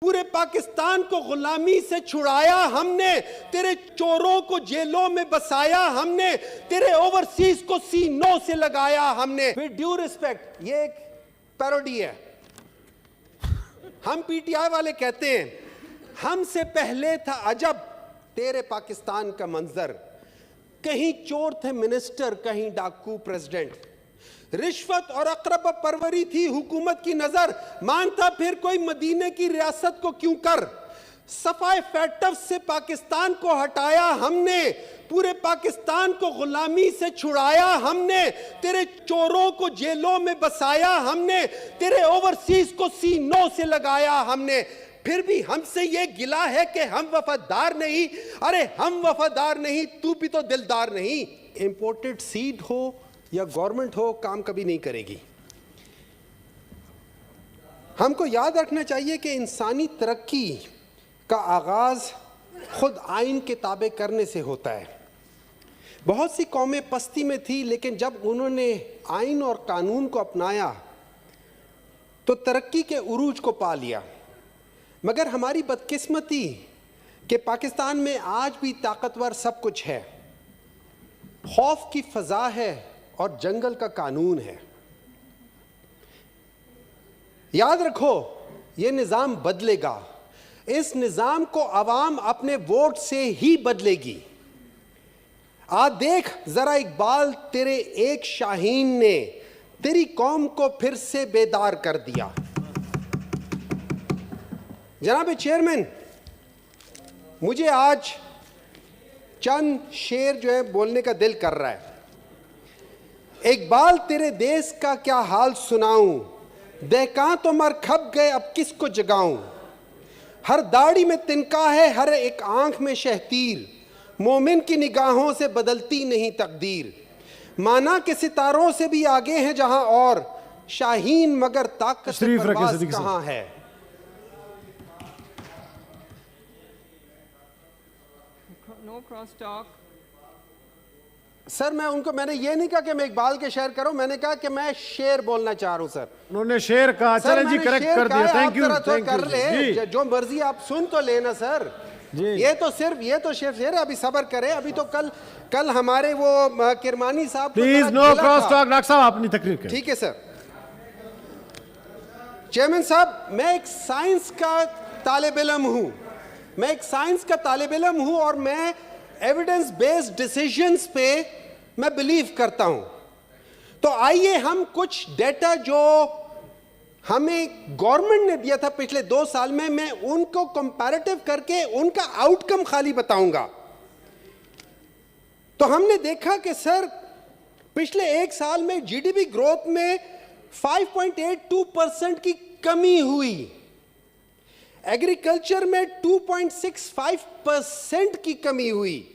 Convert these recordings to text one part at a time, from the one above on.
पूरे पाकिस्तान को गुलामी से छुड़ाया हमने, तेरे चोरों को जेलों में बसाया हमने, तेरे ओवरसीज को सीनों से लगाया हमने। विद ड्यू रिस्पेक्ट, ये एक पैरोडी है। हम पीटीआई वाले कहते हैं हमसे पहले था अजब तेरे पाकिस्तान का मंजर, कहीं चोर थे मिनिस्टर, कहीं डाकू प्रेसिडेंट, रिश्वत और अकरब परवरी थी हुकूमत की नजर, मानता फिर कोई मदीने की रियासत को क्यों कर। सफाए फैटफ से पाकिस्तान को हटाया हमने, पूरे पाकिस्तान को गुलामी से छुड़ाया हमने, तेरे चोरों को जेलों में बसाया हमने, तेरे ओवरसीज को सीनों से लगाया हमने। फिर भी हमसे ये गिला है कि हम वफादार नहीं। अरे हम वफादार नहीं, तू भी तो दिलदार नहीं। इंपोर्टेड सीड हो या गवर्नमेंट हो, काम कभी नहीं करेगी। हमको याद रखना चाहिए कि इंसानी तरक्की का आगाज खुद आइन के ताबे करने से होता है। बहुत सी कौमें पस्ती में थी, लेकिन जब उन्होंने आइन और कानून को अपनाया तो तरक्की के उरूज को पा लिया। मगर हमारी बदकिस्मती कि पाकिस्तान में आज भी ताकतवर सब कुछ है, खौफ की फजा है और जंगल का कानून है। याद रखो, यह निज़ाम बदलेगा, इस निज़ाम को अवाम अपने वोट से ही बदलेगी। आज देख जरा इकबाल, तेरे एक शाहीन ने तेरी कौम को फिर से बेदार कर दिया। जनाब चेयरमैन, मुझे आज चंद शेर जो है बोलने का दिल कर रहा है। इकबाल, तेरे देश का क्या हाल सुनाऊं, दहका तो मर खप गए अब किसको जगाऊं। हर दाढ़ी में तिनका है, हर एक आंख में शहतीर, मोमिन की निगाहों से बदलती नहीं तकदीर। माना के सितारों से भी आगे हैं जहां और, शाहीन मगर ताकत से परवाज़ कहां है। No cross talk. सर मैंने ये नहीं कहा कि मैं इकबाल के शेर करूं, मैंने कहा कि मैं शेर बोलना चाह रहा हूं। सर उन्होंने शेर कहा, चले जी करेक्ट कर दिया, थैंक यू कर ले, जो मर्जी आप सुन तो लेना सर जी। ये तो शेर है, अभी सब्र करें। अभी तो कल हमारे वो किरमानी साहब, please no cross talk. Doctor साहब अपनी तकरीर करें। ठीक है सर। चेयरमैन साहब, मैं एक साइंस का तालिब इल्म हूं और मैं एविडेंस बेस्ड डिसीजंस पे मैं बिलीव करता हूं। तो आइए हम कुछ डेटा जो हमें गवर्नमेंट ने दिया था पिछले 2 साल में, मैं उनको कंपैरेटिव करके उनका आउटकम खाली बताऊंगा। तो हमने देखा कि सर पिछले 1 साल में जीडीपी ग्रोथ में 5.82% की कमी हुई, एग्रीकल्चर में 2.65% की कमी हुई,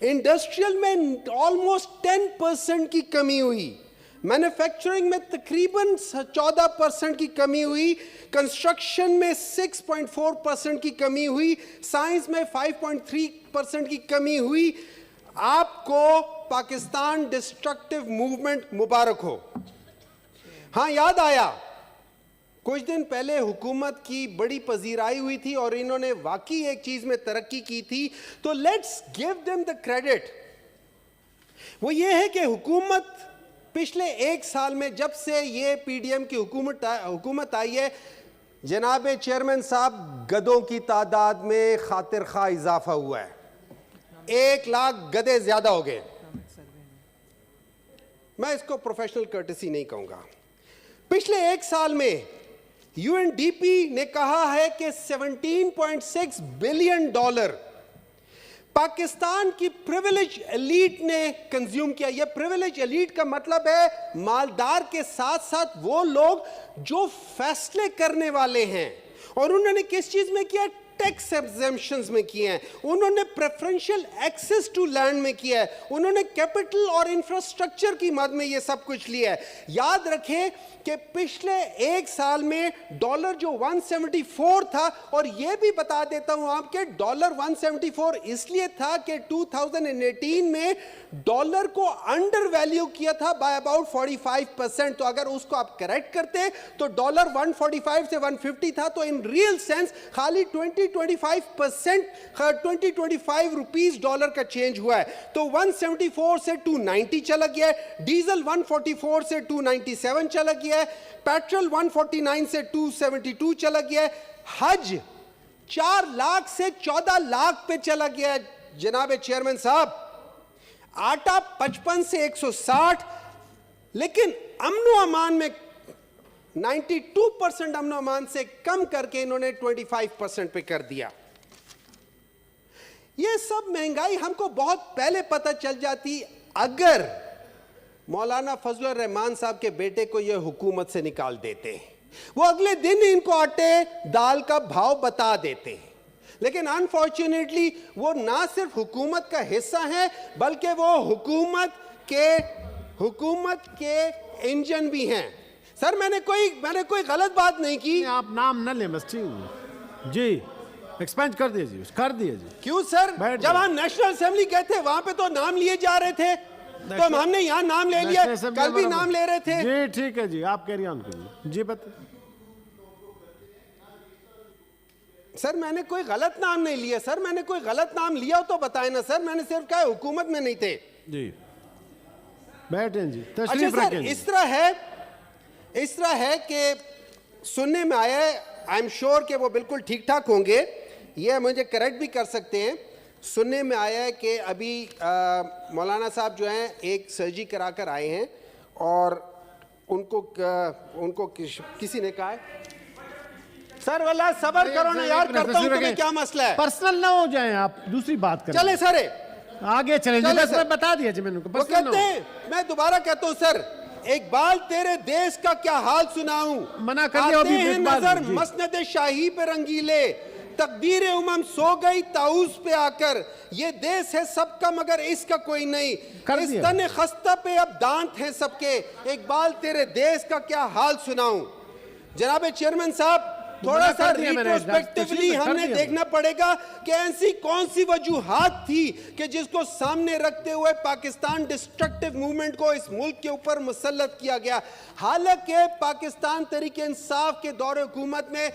इंडस्ट्रियल में ऑलमोस्ट 10% की कमी हुई, मैन्युफैक्चरिंग में तकरीबन 14% की कमी हुई, कंस्ट्रक्शन में 6.4% की कमी हुई, साइंस में 5.3% की कमी हुई। आपको पाकिस्तान डिस्ट्रक्टिव मूवमेंट मुबारक हो। हाँ, याद आया कुछ दिन पहले हुकूमत की बड़ी पजीराई हुई थी और इन्होंने वाकई एक चीज में तरक्की की थी, तो let's give them the credit. वो ये है कि हुकूमत पिछले 1 साल में, जब से ये पीडीएम की हुकूमत आई है, जनाब चेयरमैन साहब, गधों की तादाद में खातिर खा इजाफा हुआ है। 1 लाख गधे ज्यादा हो गए। मैं इसको प्रोफेशनल कर्टेसी नहीं कहूंगा। पिछले 1 साल में यूएनडीपी ने कहा है कि $17.6 बिलियन पाकिस्तान की प्रिविलेज एलीट ने कंज्यूम किया। यह प्रिविलेज एलीट का मतलब है मालदार के साथ साथ वो लोग जो फैसले करने वाले हैं। और उन्होंने किस चीज में किया? टैक्स एग्जेम्पशंस में किए हैं, उन्होंने प्रेफरेंशियल एक्सेस टू लैंड में किया है, उन्होंने कैपिटल और इंफ्रास्ट्रक्चर की मद में ये सब कुछ लिया है। याद रखें कि पिछले एक साल में डॉलर जो 174 था, और ये भी बता देता हूं आपके डॉलर 174 इसलिए था कि 2018 में डॉलर को अंडर वैल्यू किया था बाय अबाउट 45%। तो अगर उसको आप करेक्ट करते तो डॉलर 145 से 150 था, तो इन रियल सेंस खाली 20-25% 20-25 रुपीस डॉलर का चेंज हुआ है। तो 174 से 290 चला गया है, डीजल 144 से 297 चला गया है, पेट्रोल 149 से 272 चला गया है, हज 4 लाख से 14 लाख पे चला गया है जनाब चेयरमैन साहब, आटा 55 से 160, लेकिन अमनो अमान में 92% अमनो अमान से कम करके इन्होंने 25% पे कर दिया। ये सब महंगाई हमको बहुत पहले पता चल जाती अगर मौलाना फजलुर रहमान साहब के बेटे को ये हुकूमत से निकाल देते, वो अगले दिन इनको आटे दाल का भाव बता देते। लेकिन अनफॉर्चुनेटली वो ना सिर्फ हुकूमत का हिस्सा है बल्कि वो हुकूमत के इंजन भी हैं। सर मैंने कोई गलत बात नहीं की। आप नाम न लें बस, ठीक जी, एक्सपेंड कर दीजिए, कर दीजिए। क्यों सर? जब हम नेशनल असेंबली गए थे वहां पे तो नाम लिए जा रहे थे, तो हमने यहाँ नाम ले लिया, कल भी नाम ले रहे थे। जी ठीक है जी, आप कैरी ऑन करिए जी। बताइए सर, मैंने कोई गलत नाम नहीं लिया। सर मैंने कोई गलत नाम लिया हो तो बताए ना सर, मैंने सिर्फ कहा हुकूमत में नहीं थे जी। बैठे जी, अच्छा सर, इस तरह है कि सुनने में आया है, आई एम श्योर कि वो बिल्कुल ठीक ठाक होंगे, ये मुझे करेक्ट भी कर सकते हैं। सुनने में आया है कि अभी मौलाना साहब जो हैं एक सर्जरी करा कर आए हैं और उनको किसी ने कहा है, सर वाला सबर करो ना यार, करता हूं, तुम्हें क्या मसला है? पर्सनल ना हो जाए आप, दूसरी बात करें। चले सर आगे चले, सर बता दिया जी मैंने। वो कहते हैं, मैं दोबारा कहता हूं सर, इकबाल तेरे देश का क्या हाल सुनाऊं, मना कर दिया अभी आते हैं नजर मसनद शाही पे रंगीले, तकदीर उमम सो गई ताउस पे आकर, ये देश है सबका मगर इसका कोई नहीं, इस तने खस्ता पे अब दांत हैं सबके, इकबाल तेरे देश का क्या हाल सुनाऊं। जनाब चेयरमैन साहब, थोड़ा सा रिट्रोस्पेक्टिवली हमने देखना पड़ेगा कि ऐसी कौन सी वजूहात थी कि जिसको सामने रखते हुए पाकिस्तान डिस्ट्रक्टिव मूवमेंट को इस मुल्क के ऊपर मुसल्लत किया गया। हालांकि पाकिस्तान तरीके इंसाफ के दौरे हुकूमत में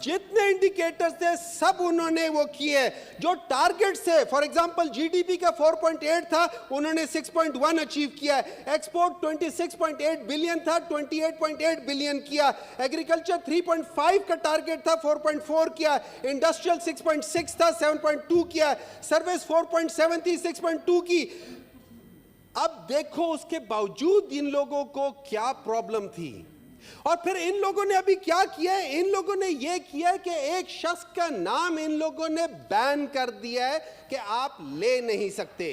जितने इंडिकेटर्स थे सब उन्होंने वो किए, जो टारगेट से, फॉर एग्जांपल जीडीपी का 4.8 था, उन्होंने 6.1 अचीव किया, एक्सपोर्ट 26.8 बिलियन था, 28.8 बिलियन किया, एग्रीकल्चर 3.5 का टारगेट था, 4.4 किया, इंडस्ट्रियल 6.6 था, 7.2 किया, सर्विस 4.7 थी, 6.2 की। अब देखो उसके बावजूद इन लोगों को क्या प्रॉब्लम थी, और फिर इन लोगों ने अभी क्या किया है, इन लोगों ने यह किया कि एक शख्स का नाम इन लोगों ने बैन कर दिया है कि आप ले नहीं सकते।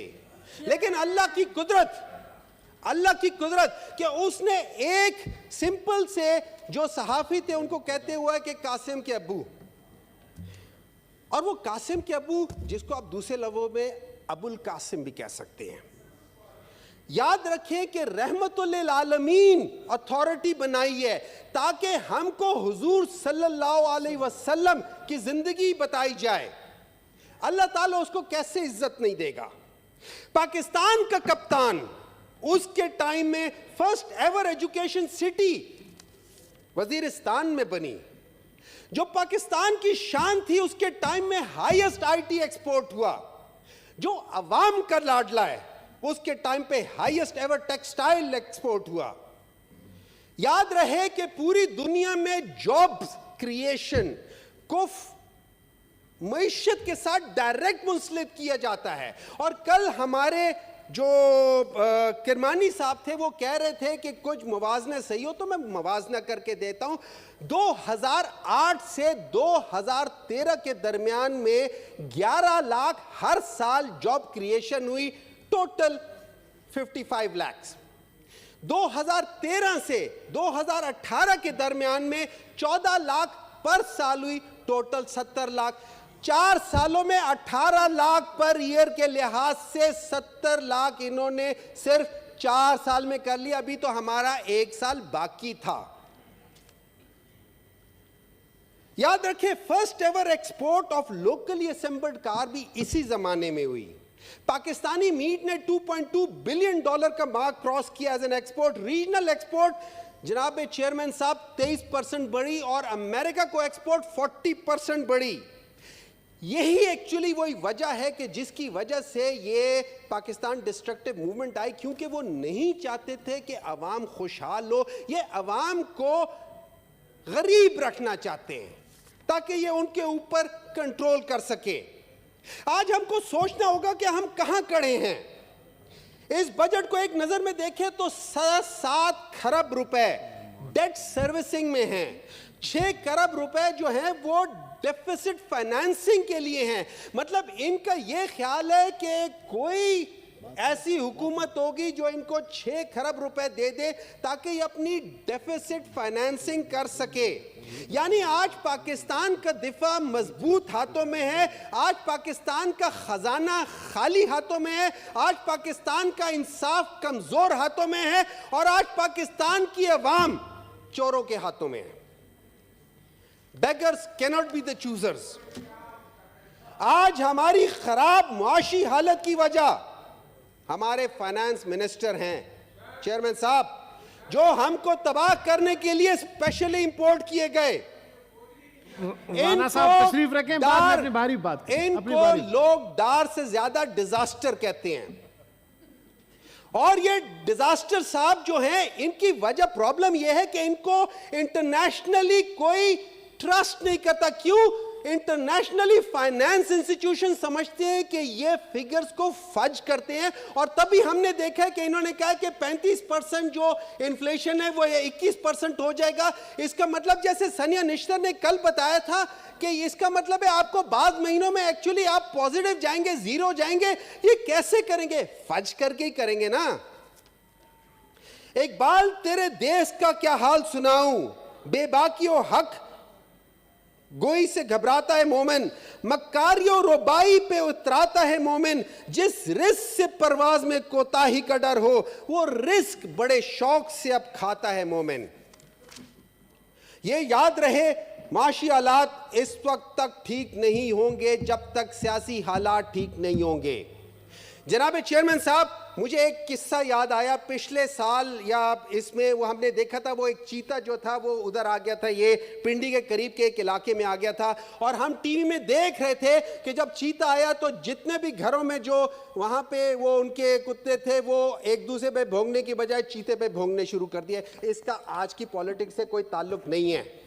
लेकिन अल्लाह की कुदरत कि उसने एक सिंपल से जो सहाफी थे उनको कहते हुए कि कासिम के अब्बू, और वो कासिम के अब्बू जिसको आप दूसरे लफ्ज़ों में अबुल कासिम भी कह सकते हैं। याद रखें कि रहमतुल्लिल आलमीन अथॉरिटी बनाई है ताकि हमको हुजूर सल्लल्लाहु अलैहि वसल्लम की जिंदगी बताई जाए। अल्लाह ताला उसको कैसे इज्जत नहीं देगा। पाकिस्तान का कप्तान उसके टाइम में first ever education city Waziristan में बनी, जो पाकिस्तान की शान थी, उसके टाइम में हाईएस्ट आईटी एक्सपोर्ट हुआ, जो अवाम का लाडला है उसके टाइम पे हाईएस्ट एवर टेक्सटाइल एक्सपोर्ट हुआ। याद रहे कि पूरी दुनिया में जॉब्स क्रिएशन को मईशत के साथ डायरेक्ट मुंसलिक किया जाता है। और कल हमारे जो किरमानी साहब थे वो कह रहे थे कि कुछ मुवाजना सही हो, तो मैं मुवाजना करके देता हूं। 2008 से 2013 के दरमियान में 11 लाख हर साल जॉब क्रिएशन हुई, टोटल 55 लाख। 2013 से 2018 के दरमियान में 14 लाख पर साल हुई, टोटल 70 लाख। 4 सालों में 18 लाख पर ईयर के लिहाज से 70 लाख इन्होंने सिर्फ 4 साल में कर लिया। अभी तो हमारा 1 साल बाकी था। याद रखें, first ever export of locally assembled car भी इसी जमाने में हुई। पाकिस्तानी मीट ने $2.2 बिलियन का मार्क क्रॉस किया as an export. Regional export जनाब चेयरमैन साहब 23% बढ़ी और अमेरिका को एक्सपोर्ट 40% बढ़ी। यही एक्चुअली वही वजह है कि जिसकी वजह से ये पाकिस्तान डिस्ट्रक्टिव मूवमेंट आई, क्योंकि वो नहीं चाहते थे कि अवाम खुशहाल हो। ये अवाम को गरीब रखना चाहते हैं ताकि ये उनके ऊपर कंट्रोल कर सके। आज हमको सोचना होगा कि हम कहां खड़े हैं। इस बजट को एक नजर में देखें तो 7 खरब रुपए डेट सर्विसिंग में हैं। 6 खरब रुपए जो हैं वो डेफिसिट फाइनेंसिंग के लिए हैं। मतलब इनका यह ख्याल है कि कोई ऐसी हुकूमत होगी जो इनको 6 खरब रुपए दे दे ताकि ये अपनी डेफिसिट फाइनेंसिंग कर सके। यानी आज पाकिस्तान का दिफा मजबूत हाथों में है, आज पाकिस्तान का खजाना खाली हाथों में है, आज पाकिस्तान का इंसाफ कमजोर हाथों में है और आज पाकिस्तान की अवाम चोरों के हाथों में है। Beggars cannot be the choosers. आज हमारी खराब मुआशी हालत की वजह हमारे फाइनेंस मिनिस्टर हैं चेयरमैन साहब, जो हमको तबाह करने के लिए स्पेशली इंपोर्ट किए गए। राणा साहब तशरीफ रखें, बाद में अपनी बारी बात करें। इनको लोग डार से ज्यादा डिजास्टर कहते हैं और ये डिजास्टर साहब जो हैं इनकी वजह प्रॉब्लम यह है कि इनको इंटरनेशनली कोई ट्रस्ट नहीं करता। क्यों? इंटरनेशनली फाइनेंस इंस्टीट्यूशन समझते हैं कि ये फिगर्स को फज करते हैं और तभी हमने देखा है कि इन्होंने कहा कि 35% जो इन्फ्लेशन है वो 21% हो जाएगा। इसका मतलब जैसे सनिया निश्तर ने कल बताया था कि इसका मतलब है आपको बाद महीनों में एक्चुअली आप पॉजिटिव जाएंगे, जीरो जाएंगे। ये कैसे करेंगे? फज करके ही करेंगे ना। इकबाल तेरे देश का क्या हाल सुनाऊं, बेबाकियों हक गोई से घबराता है मोमिन, मक्कारियों रुबाई पे उतराता है मोमिन, जिस रिस्क से परवाज में कोताही का डर हो वो रिस्क बड़े शौक से अब खाता है मोमिन। ये याद रहे, माशी हालात इस वक्त तक ठीक नहीं होंगे जब तक सियासी हालात ठीक नहीं होंगे। जनाब चेयरमैन साहब, मुझे एक किस्सा याद आया। पिछले साल या इसमें वो हमने देखा था, वो एक चीता जो था वो उधर आ गया था, ये पिंडी के करीब के एक इलाके में आ गया था और हम टीवी में देख रहे थे कि जब चीता आया तो जितने भी घरों में जो वहाँ पे वो उनके कुत्ते थे वो एक दूसरे पे भोंगने की बजाय चीते पे भोंगने शुरू कर दिए। इसका आज की पॉलिटिक्स से कोई ताल्लुक नहीं है।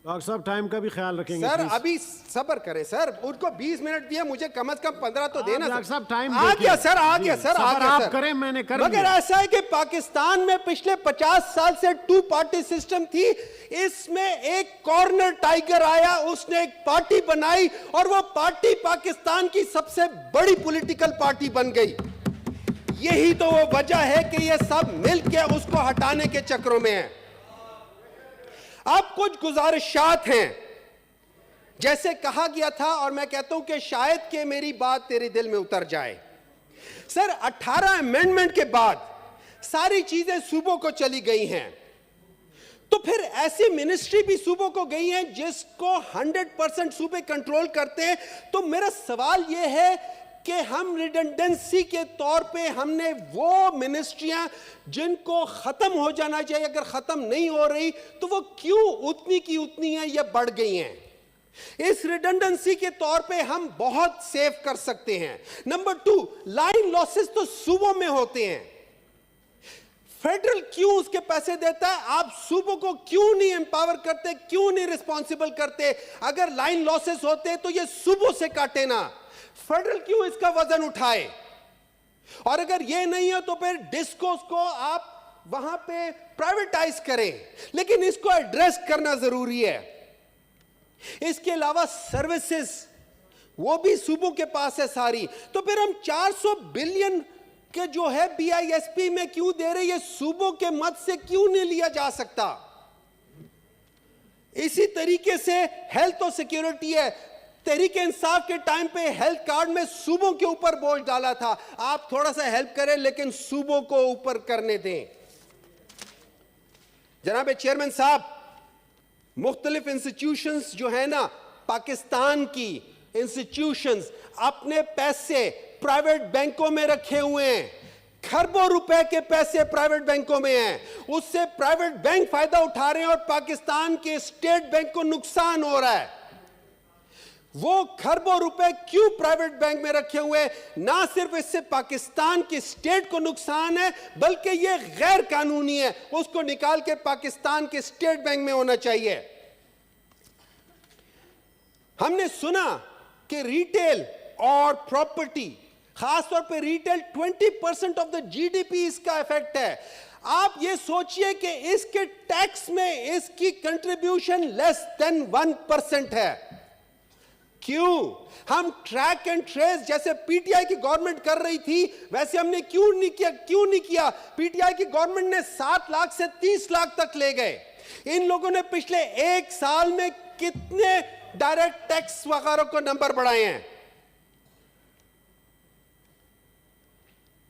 डॉक्टर साहब टाइम का भी ख्याल रखेंगे सर। please। अभी सब्र करें सर, उनको 20 मिनट दिया, मुझे कम से कम 15 तो देना। डॉक्टर साहब टाइम आ गया सर, आ गया सर, आ गया आप सर। करें, मैंने कर मगर लिया। ऐसा है कि पाकिस्तान में पिछले 50 साल से 2 पार्टी सिस्टम थी। इसमें एक कॉर्नर टाइगर आया, उसने एक पार्टी बनाई और वो पार्टी पाकिस्तान की सबसे बड़ी पॉलिटिकल पार्टी बन गई। यही तो वो वजह है कि ये सब मिलकर उसको हटाने के चक्रों में है। अब कुछ गुजारिशात हैं। जैसे कहा गया था और मैं कहता हूं कि शायद कि मेरी बात तेरे दिल में उतर जाए। सर 18 अमेंडमेंट के बाद सारी चीजें सूबों को चली गई हैं, तो फिर ऐसी मिनिस्ट्री भी सूबों को गई हैं जिसको 100% सूबे कंट्रोल करते हैं। तो मेरा सवाल यह है कि हम रिडंडेंसी के तौर पे हमने वो मिनिस्ट्रियां जिनको खत्म हो जाना चाहिए, अगर खत्म नहीं हो रही तो वो क्यों उतनी की उतनी है या बढ़ गई हैं। इस रिडंडेंसी के तौर पे हम बहुत सेव कर सकते हैं। नंबर 2, लाइन लॉसेस तो सूबों में होते हैं, फेडरल क्यों उसके पैसे देता है? आप सूबों को क्यों नहीं एम्पावर करते, क्यों नहीं रिस्पॉन्सिबल करते? अगर लाइन लॉसेस होते तो ये सूबों से काटे ना, फेडरल क्यों इसका वजन उठाए? और अगर ये नहीं है तो फिर डिस्कोस को आप वहां पे प्राइवेटाइज करें, लेकिन इसको एड्रेस करना जरूरी है। इसके अलावा सर्विसेज वो भी सूबों के पास है सारी, तो फिर हम 400 बिलियन के जो है बीआईएसपी में क्यों दे रहे? ये सूबों के मत से क्यों नहीं लिया जा सकता? इसी तरीके से हेल्थ और सिक्योरिटी है। तहरीके इंसाफ के टाइम पे हेल्थ कार्ड में सूबों के ऊपर बोझ डाला था, आप थोड़ा सा हेल्प करें लेकिन सूबों को ऊपर करने दें। जनाब चेयरमैन साहब, मुख्तलिफ इंस्टीट्यूशंस जो है ना, पाकिस्तान की इंस्टीट्यूशंस अपने पैसे प्राइवेट बैंकों में रखे हुए हैं, खरबों रुपए के पैसे प्राइवेट बैंकों में हैं, उससे प्राइवेट बैंक फायदा उठा रहे हैं और पाकिस्तान के स्टेट बैंक को नुकसान हो रहा है। वो खरबों रुपए क्यों प्राइवेट बैंक में रखे हुए हैं? ना सिर्फ इससे पाकिस्तान की स्टेट को नुकसान है, बल्कि ये गैर कानूनी है, उसको निकाल के पाकिस्तान के स्टेट बैंक में होना चाहिए। हमने सुना कि रिटेल और प्रॉपर्टी, खासतौर पे रिटेल 20% ऑफ द जीडीपी इसका इफेक्ट है। आप ये सोचिए कि इसके टैक्स में इसकी कंट्रीब्यूशन लेस देन 1% है। क्यों? हम ट्रैक एंड ट्रेस जैसे पीटीआई की गवर्नमेंट कर रही थी, वैसे हमने क्यों नहीं किया? पीटीआई की गवर्नमेंट ने 7 लाख से 30 लाख तक ले गए। इन लोगों ने पिछले 1 साल में कितने डायरेक्ट टैक्स वगैरह को नंबर बढ़ाए हैं?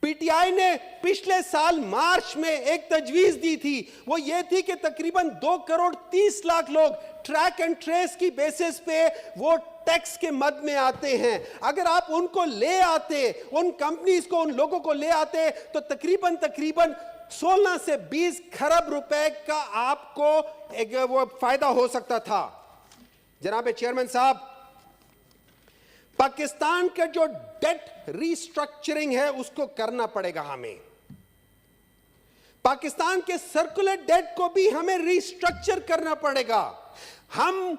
पीटीआई ने पिछले साल मार्च में एक तजवीज दी थी, वो ये थी कि तकरीबन 2 करोड़ 30 लाख लोग ट्रैक एंड ट्रेस की बेसिस पे वो टैक्स के मद में आते हैं। अगर आप उनको ले आते, उन कंपनीज को, उन लोगों को ले आते, तो तकरीबन 16 से 20 खरब रुपए का आपको एक वो फायदा हो सकता था। जनाब चेयरमैन साहब, पाकिस्तान का जो डेट रीस्ट्रक्चरिंग है उसको करना पड़ेगा हमें। पाकिस्तान के सर्कुलर डेट को भी हमें रीस्ट्रक्चर करना पड़ेगा। हम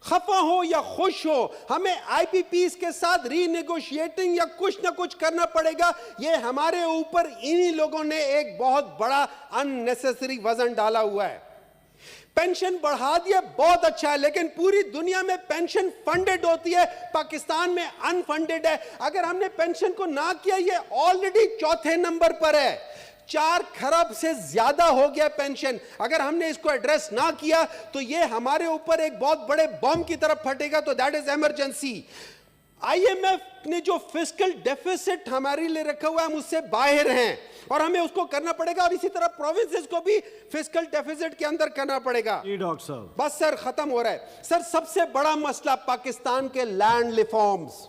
खफा हो या खुश हो, हमें आईपीपीस के साथ रीनेगोशिएटिंग या कुछ ना कुछ करना पड़ेगा। यह हमारे ऊपर इन्हीं लोगों ने एक बहुत बड़ा अननेसेसरी वजन डाला हुआ है। पेंशन बढ़ा दिया, बहुत अच्छा है, लेकिन पूरी दुनिया में पेंशन फंडेड होती है, पाकिस्तान में अनफंडेड है। अगर हमने पेंशन को ना किया, ये ऑलरेडी चौथे नंबर पर है, 4 खरब से ज्यादा हो गया पेंशन। अगर हमने इसको एड्रेस ना किया तो ये हमारे ऊपर एक बहुत बड़े बॉम्ब की तरफ फटेगा। तो दैट इज इमरजेंसी। आईएमएफ ने जो फिस्कल डेफिसिट हमारे लिए रखा हुआ है, हम उससे बाहर हैं और हमें उसको करना पड़ेगा। और इसी तरह प्रोविंसेस को भी फिस्कल डेफिसिट के अंदर करना पड़ेगा। डॉक्टर साहब, बस सर, खत्म हो रहा है सर। सबसे बड़ा मसला पाकिस्तान के लैंड रिफॉर्म्स,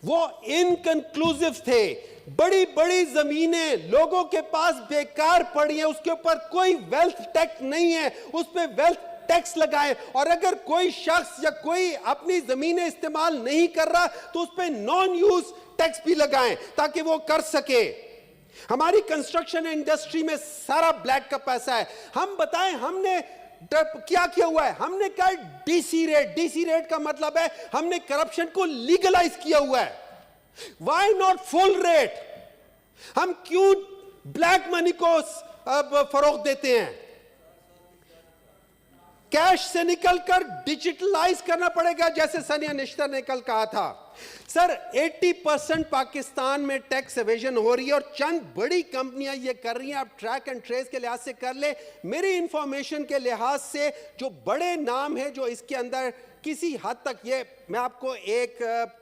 वो इनकंक्लूसिव थे। बड़ी बड़ी जमीनें लोगों के पास बेकार पड़ी हैं, उसके ऊपर कोई वेल्थ टैक्स नहीं है, उस पर वेल्थ टैक्स लगाएं। और अगर कोई शख्स या कोई अपनी जमीनें इस्तेमाल नहीं कर रहा तो उस पर नॉन यूज टैक्स भी लगाएं ताकि वो कर सके। हमारी कंस्ट्रक्शन इंडस्ट्री में सारा ब्लैक का पैसा है। हम बताएं, हमने क्या किया हुआ है? हमने कहा डीसी रेट। डीसी रेट का मतलब है हमने करप्शन को लीगलाइज किया हुआ है। Why not full rate? हम क्यों ब्लैक मनी को फरोख्त देते हैं? कैश से निकलकर डिजिटलाइज करना पड़ेगा, जैसे सनिया निश्तर ने कल कहा था। सर 80% पाकिस्तान में टैक्स एवेजन हो रही है और चंद बड़ी कंपनियां ये कर रही हैं। आप ट्रैक एंड ट्रेस के लिहाज से कर ले, मेरी इंफॉर्मेशन के लिहाज से जो बड़े नाम है जो इसके अंदर किसी हद तक, ये मैं आपको एक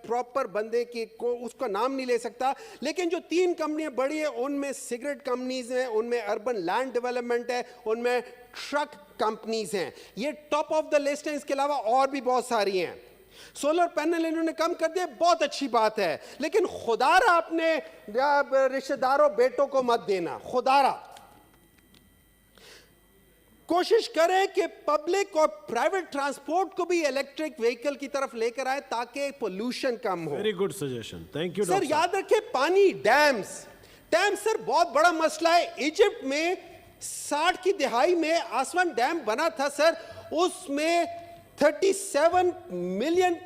प्रॉपर बंदे की को उसका नाम नहीं ले सकता, लेकिन जो 3 कंपनियां बड़ी हैं उनमें सिगरेट कंपनीज हैं, उनमें अर्बन लैंड डेवलपमेंट है, उनमें ट्रक कंपनीज हैं। ये टॉप ऑफ द लिस्ट है। इसके अलावा और भी बहुत सारी हैं। सोलर पैनल इन्होंने कम कर दिया, बहुत अच्छी बात है, लेकिन खुदारा अपने रिश्तेदारों बेटों को मत देना। खुदारा कोशिश करें कि पब्लिक और प्राइवेट ट्रांसपोर्ट को भी इलेक्ट्रिक व्हीकल की तरफ लेकर आए ताकि पोल्यूशन कम हो। Very good suggestion, thank you sir. याद रखें, पानी, डैम्स सर बहुत बड़ा मसला है। इजिप्ट में 60 की दिहाई में आसवान डैम बना था सर, उसमें 37 मिलियन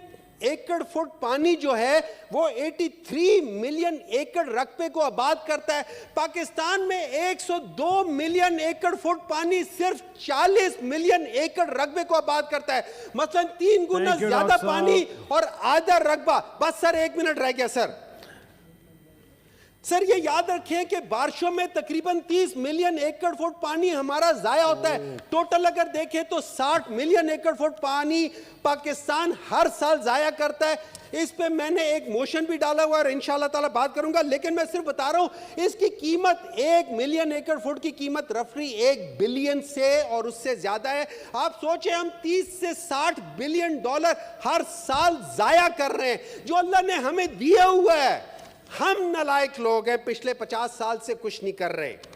एकड़ फुट पानी जो है वो 83 मिलियन एकड़ रकबे को आबाद करता है। पाकिस्तान में 102 मिलियन एकड़ फुट पानी सिर्फ 40 मिलियन एकड़ रकबे को आबाद करता है। मसलन 3 गुना ज्यादा पानी और आधा रकबा। बस सर 1 मिनट रह गया सर। सर ये याद रखें कि बारिशों में तकरीबन 30 मिलियन एकड़ फुट पानी हमारा जाया होता है। टोटल अगर देखें तो 60 मिलियन एकड़ फुट पानी पाकिस्तान हर साल जाया करता है। इस पे मैंने एक मोशन भी डाला हुआ है और इंशाल्लाह ताला बात करूंगा, लेकिन मैं सिर्फ बता रहा हूं इसकी कीमत 1 मिलियन एकड़ फुट की कीमत रफली 1 बिलियन से और उससे ज्यादा है। आप सोचें हम 30 से 60 बिलियन डॉलर हर साल जाया कर रहे हैं जो अल्लाह ने हमें दिया हुआ है। हम नालायक लोग हैं, पिछले 50 साल से कुछ नहीं कर रहे।